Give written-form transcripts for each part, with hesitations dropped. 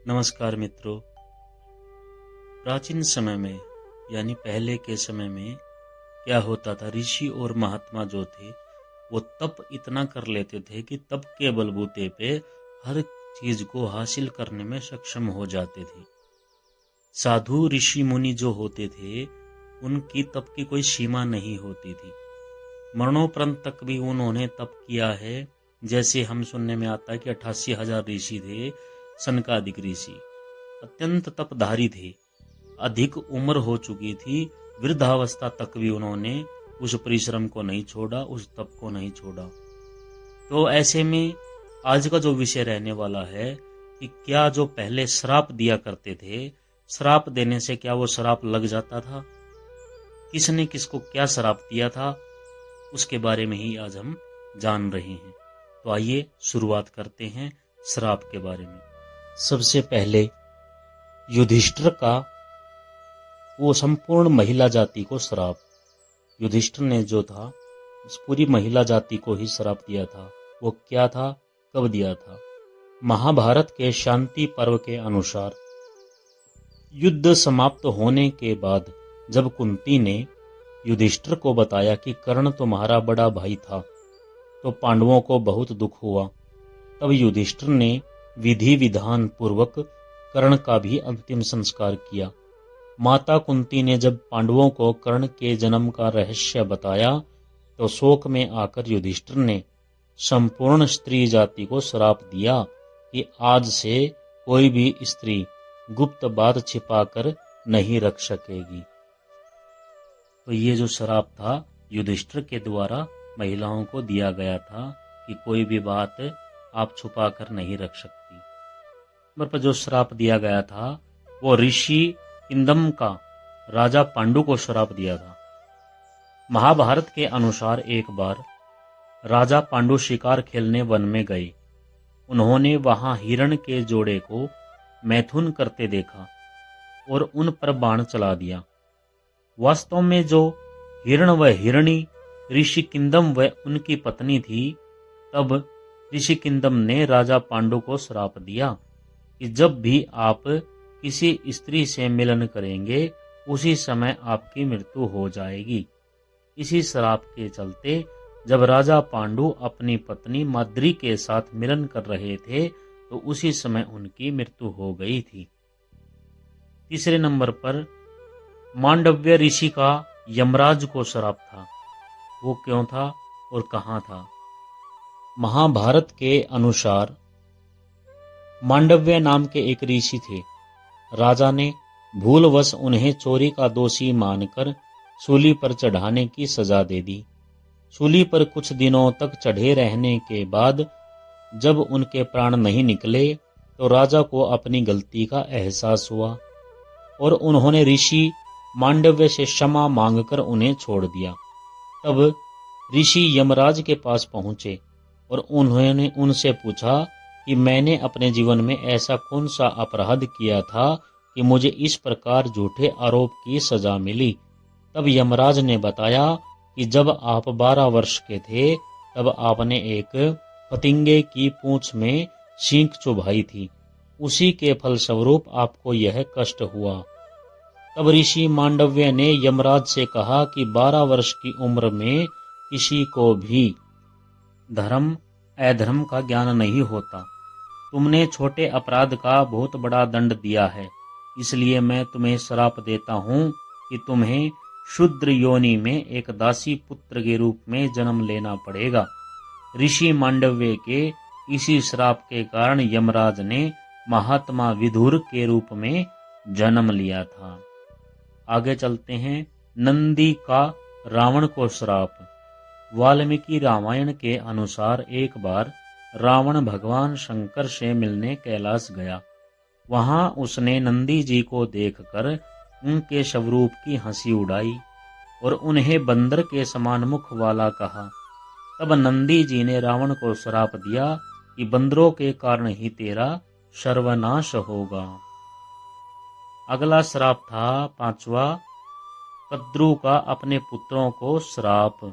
नमस्कार मित्रों। प्राचीन समय में यानी पहले के समय में क्या होता था, ऋषि और महात्मा जो थे वो तप इतना कर लेते थे कि तप के बलबूते पे हर चीज को हासिल करने में सक्षम हो जाते थे। साधु ऋषि मुनि जो होते थे उनकी तप की कोई सीमा नहीं होती थी। मरणोपरांत तक भी उन्होंने तप किया है। जैसे हम सुनने में आता है कि 88,000 ऋषि थे। सनकादिक ऋषि अत्यंत तपधारी थे, अधिक उम्र हो चुकी थी, वृद्धावस्था तक भी उन्होंने उस परिश्रम को नहीं छोड़ा, उस तप को नहीं छोड़ा। तो ऐसे में आज का जो विषय रहने वाला है कि क्या जो पहले श्राप दिया करते थे, श्राप देने से क्या वो श्राप लग जाता था, किसने किसको क्या श्राप दिया था, उसके बारे में ही आज हम जान रहे हैं। तो आइए शुरुआत करते हैं श्राप के बारे में। सबसे पहले युधिष्ठिर का वो संपूर्ण महिला जाति को श्राप, युधिष्ठिर ने जो था उस पूरी महिला जाति को ही श्राप दिया था। वो क्या था, कब दिया था? महाभारत के शांति पर्व के अनुसार युद्ध समाप्त होने के बाद जब कुंती ने युधिष्ठिर को बताया कि कर्ण तुम्हारा बड़ा भाई था, तो पांडवों को बहुत दुख हुआ। तब युधिष्ठिर ने विधि विधान पूर्वक कर्ण का भी अंतिम संस्कार किया। माता कुंती ने जब पांडवों को कर्ण के जन्म का रहस्य बताया तो शोक में आकर युधिष्ठिर ने संपूर्ण स्त्री जाति को श्राप दिया कि आज से कोई भी स्त्री गुप्त बात छिपाकर नहीं रख सकेगी। तो ये जो श्राप था युधिष्ठिर के द्वारा महिलाओं को दिया गया था कि कोई भी बात आप छुपा कर नहीं रख सकती। पर जो श्राप दिया गया था वो ऋषि किंदम का राजा पांडु को श्राप दिया था। महाभारत के अनुसार एक बार राजा पांडु शिकार खेलने वन में गए। उन्होंने वहां हिरण के जोड़े को मैथुन करते देखा और उन पर बाण चला दिया। वास्तव में जो हिरण व हिरणी ऋषि किंदम व उनकी पत्नी थी। तब ऋषि किंदम ने राजा पांडु को श्राप दिया कि जब भी आप किसी स्त्री से मिलन करेंगे उसी समय आपकी मृत्यु हो जाएगी। इसी श्राप के चलते जब राजा पांडु अपनी पत्नी माद्री के साथ मिलन कर रहे थे तो उसी समय उनकी मृत्यु हो गई थी। तीसरे नंबर पर मांडव्य ऋषि का यमराज को श्राप था। वो क्यों था और कहां था? महाभारत के अनुसार मांडव्य नाम के एक ऋषि थे। राजा ने भूलवश उन्हें चोरी का दोषी मानकर सूली पर चढ़ाने की सजा दे दी। सूली पर कुछ दिनों तक चढ़े रहने के बाद जब उनके प्राण नहीं निकले तो राजा को अपनी गलती का एहसास हुआ और उन्होंने ऋषि मांडव्य से क्षमा मांगकर उन्हें छोड़ दिया। तब ऋषि यमराज के पास पहुंचे और उन्होंने उनसे पूछा कि मैंने अपने जीवन में ऐसा कौन सा अपराध किया था कि मुझे इस प्रकार झूठे आरोप की सजा मिली। तब यमराज ने बताया कि जब आप 12 वर्ष के थे तब आपने एक फतिंगे की पूंछ में सींग चुभाई थी, उसी के फलस्वरूप आपको यह कष्ट हुआ। तब ऋषि मांडव्य ने यमराज से कहा कि 12 वर्ष की उम्र में किसी को भी धर्म अधर्म का ज्ञान नहीं होता। तुमने छोटे अपराध का बहुत बड़ा दंड दिया है, इसलिए मैं तुम्हें श्राप देता हूँ कि तुम्हें शूद्र योनि में एक दासी पुत्र के रूप में जन्म लेना पड़ेगा। ऋषि मांडव्य के इसी श्राप के कारण यमराज ने महात्मा विदुर के रूप में जन्म लिया था। आगे चलते हैं। नंदी का रावण को श्राप। वाल्मीकि रामायण के अनुसार एक बार रावण भगवान शंकर से मिलने कैलाश गया। वहां उसने नंदी जी को देखकर उनके स्वरूप की हंसी उड़ाई और उन्हें बंदर के समान मुख वाला कहा। तब नंदी जी ने रावण को श्राप दिया कि बंदरों के कारण ही तेरा सर्वनाश होगा। अगला श्राप था 5वां, कद्रु का अपने पुत्रों को श्राप।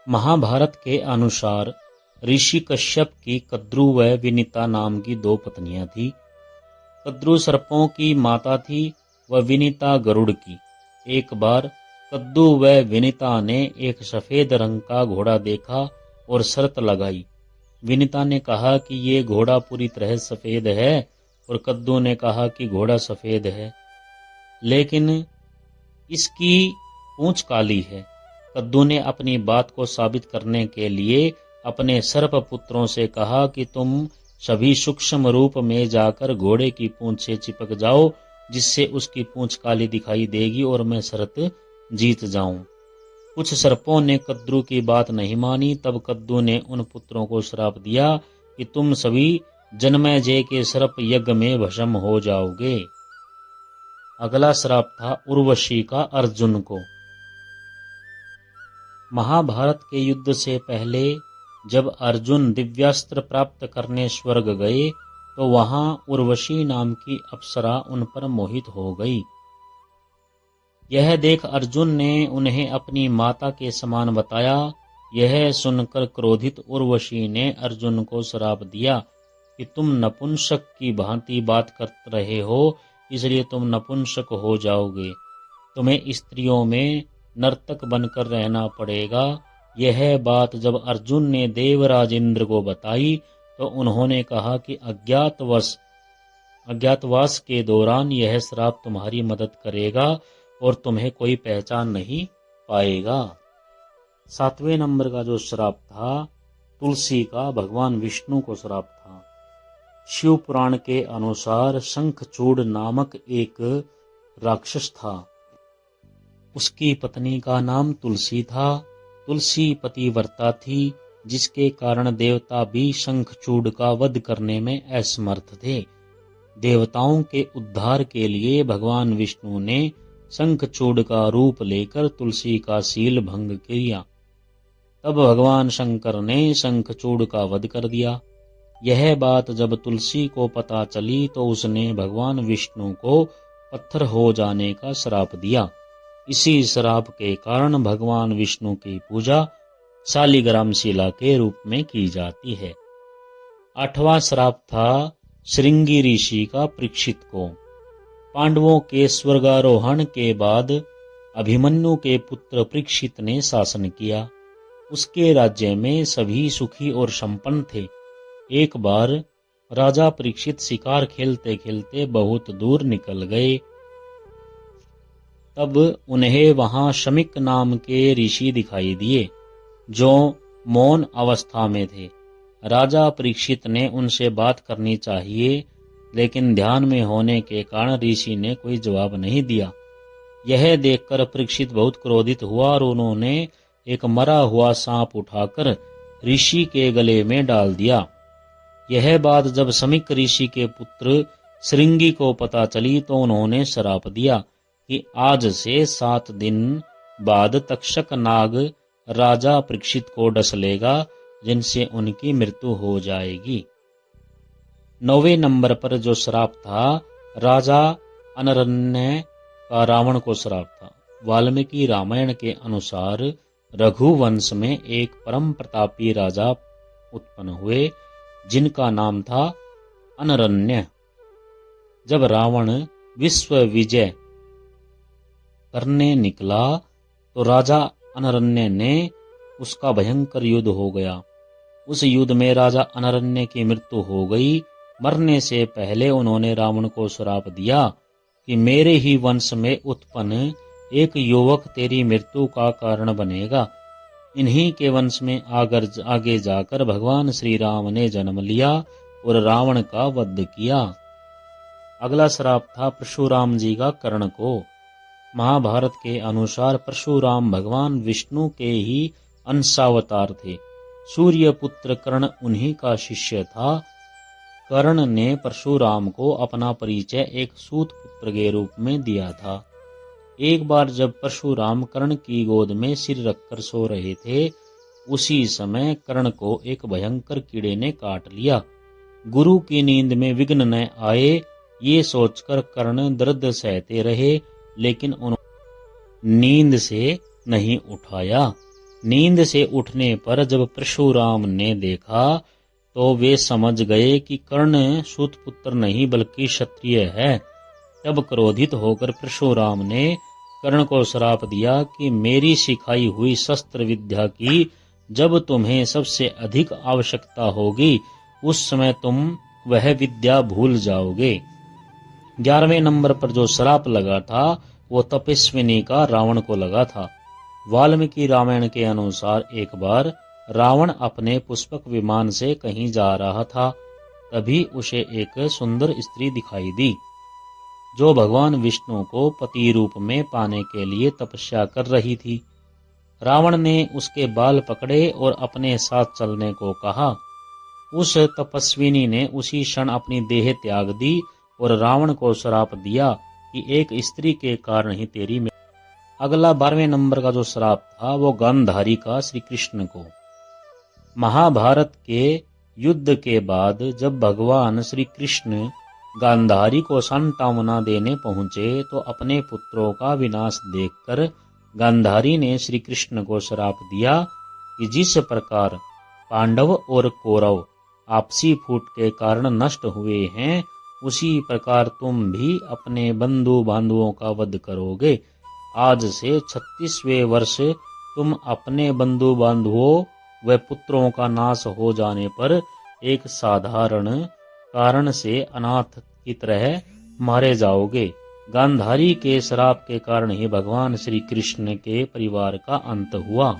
महाभारत के अनुसार ऋषि कश्यप की कद्रु व विनीता नाम की 2 पत्नियां थी। कद्रू सर्पों की माता थी व विनीता गरुड़ की। एक बार कद्दू व विनीता ने एक सफेद रंग का घोड़ा देखा और शर्त लगाई। विनीता ने कहा कि ये घोड़ा पूरी तरह सफेद है और कद्दू ने कहा कि घोड़ा सफेद है लेकिन इसकी पूंछ काली है। कद्दू ने अपनी बात को साबित करने के लिए अपने सर्प पुत्रों से कहा कि तुम सभी सूक्ष्म रूप में जाकर घोड़े की पूंछ से चिपक जाओ, जिससे उसकी पूंछ काली दिखाई देगी और मैं शर्त जीत जाऊं। कुछ सर्पों ने कद्दू की बात नहीं मानी। तब कद्दू ने उन पुत्रों को श्राप दिया कि तुम सभी जन्मेजय के सर्प यज्ञ में भस्म हो जाओगे। अगला श्राप था उर्वशी का अर्जुन को। महाभारत के युद्ध से पहले जब अर्जुन दिव्यास्त्र प्राप्त करने स्वर्ग गए तो वहां उर्वशी नाम की अप्सरा उन पर मोहित हो गई। यह देख अर्जुन ने उन्हें अपनी माता के समान बताया। यह सुनकर क्रोधित उर्वशी ने अर्जुन को श्राप दिया कि तुम नपुंसक की भांति बात कर रहे हो, इसलिए तुम नपुंसक हो जाओगे। तुम्हें स्त्रियों में नर्तक बनकर रहना पड़ेगा। यह बात जब अर्जुन ने देवराज इंद्र को बताई तो उन्होंने कहा कि अज्ञातवास के दौरान यह श्राप तुम्हारी मदद करेगा और तुम्हें कोई पहचान नहीं पाएगा। 7वें नंबर का जो श्राप था तुलसी का भगवान विष्णु को श्राप था। शिव पुराण के अनुसार शंखचूड़ नामक एक राक्षस था। उसकी पत्नी का नाम तुलसी था। तुलसी पतिव्रता थी, जिसके कारण देवता भी शंखचूड़ का वध करने में असमर्थ थे। देवताओं के उद्धार के लिए भगवान विष्णु ने शंखचूड़ का रूप लेकर तुलसी का शील भंग किया। तब भगवान शंकर ने शंखचूड़ का वध कर दिया। यह बात जब तुलसी को पता चली तो उसने भगवान विष्णु को पत्थर हो जाने का श्राप दिया। इसी श्राप के कारण भगवान विष्णु की पूजा शालिग्राम शिला के रूप में की जाती है। 8वां श्राप था श्रृंगी ऋषि का परीक्षित को। पांडवों के स्वर्गारोहण के बाद अभिमन्यु के पुत्र परीक्षित ने शासन किया। उसके राज्य में सभी सुखी और संपन्न थे। एक बार राजा परीक्षित शिकार खेलते खेलते बहुत दूर निकल गए। तब उन्हें वहां शमिक नाम के ऋषि दिखाई दिए जो मौन अवस्था में थे। राजा परीक्षित ने उनसे बात करनी चाहिए, लेकिन ध्यान में होने के कारण ऋषि ने कोई जवाब नहीं दिया। यह देखकर परीक्षित बहुत क्रोधित हुआ और उन्होंने एक मरा हुआ सांप उठाकर ऋषि के गले में डाल दिया। यह बात जब शमिक ऋषि के पुत्र श्रृंगी को पता चली तो उन्होंने श्राप दिया कि आज से 7 दिन बाद तक्षक नाग राजा परीक्षित को डस लेगा, जिनसे उनकी मृत्यु हो जाएगी। 9वें नंबर पर जो श्राप था राजा अनरण्य का रावण को श्राप था। वाल्मीकि रामायण के अनुसार रघुवंश में एक परम प्रतापी राजा उत्पन्न हुए जिनका नाम था अनरण्य। जब रावण विश्व विजय करने निकला तो राजा अनरण्य ने उसका भयंकर युद्ध हो गया। उस युद्ध में राजा अनरण्य की मृत्यु हो गई। मरने से पहले उन्होंने रावण को श्राप दिया कि मेरे ही वंश में उत्पन्न एक युवक तेरी मृत्यु का कारण बनेगा। इन्हीं के वंश में आगे जाकर भगवान श्री राम ने जन्म लिया और रावण का वध किया। अगला श्राप था परशुराम जी का कर्ण को। महाभारत के अनुसार परशुराम भगवान विष्णु के ही अंशावतार थे। सूर्य पुत्र कर्ण उन्हीं का शिष्य था। कर्ण ने परशुराम को अपना परिचय एक सूत पुत्र के रूप में दिया था। एक बार जब परशुराम कर्ण की गोद में सिर रखकर सो रहे थे, उसी समय कर्ण को एक भयंकर कीड़े ने काट लिया। गुरु की नींद में विघ्न न आए, ये सोचकर कर्ण दर्द सहते रहे, लेकिन उन्होंने नींद से नहीं उठाया। नींद से उठने पर जब परशुराम ने देखा तो वे समझ गए कि कर्ण सूत पुत्र नहीं बल्कि क्षत्रिय है। तब क्रोधित होकर परशुराम ने कर्ण को श्राप दिया कि मेरी सिखाई हुई शस्त्र विद्या की जब तुम्हें सबसे अधिक आवश्यकता होगी उस समय तुम वह विद्या भूल जाओगे। 11वें नंबर पर जो श्राप लगा था वो तपस्विनी का रावण को लगा था। वाल्मीकि रामायण के अनुसार एक बार रावण अपने पुष्पक विमान से कहीं जा रहा था, तभी उसे एक सुंदर स्त्री दिखाई दी जो भगवान विष्णु को पति रूप में पाने के लिए तपस्या कर रही थी। रावण ने उसके बाल पकड़े और अपने साथ चलने को कहा। उस तपस्विनी ने उसी क्षण अपनी देह त्याग दी और रावण को श्राप दिया कि एक स्त्री के कारण ही तेरी अगला 12वें नंबर का जो श्राप था वो गांधारी का श्री कृष्ण को। महाभारत के युद्ध के बाद जब भगवान श्री कृष्ण गांधारी को सांत्वना देने पहुंचे तो अपने पुत्रों का विनाश देखकर गांधारी ने श्री कृष्ण को श्राप दिया कि जिस प्रकार पांडव और कौरव आपसी फूट के कारण नष्ट हुए हैं उसी प्रकार तुम भी अपने बंधु बांधवों का वध करोगे। आज से 36वें वर्ष तुम अपने बंधु बांधवों व पुत्रों का नाश हो जाने पर एक साधारण कारण से अनाथ की तरह मारे जाओगे। गांधारी के श्राप के कारण ही भगवान श्री कृष्ण के परिवार का अंत हुआ।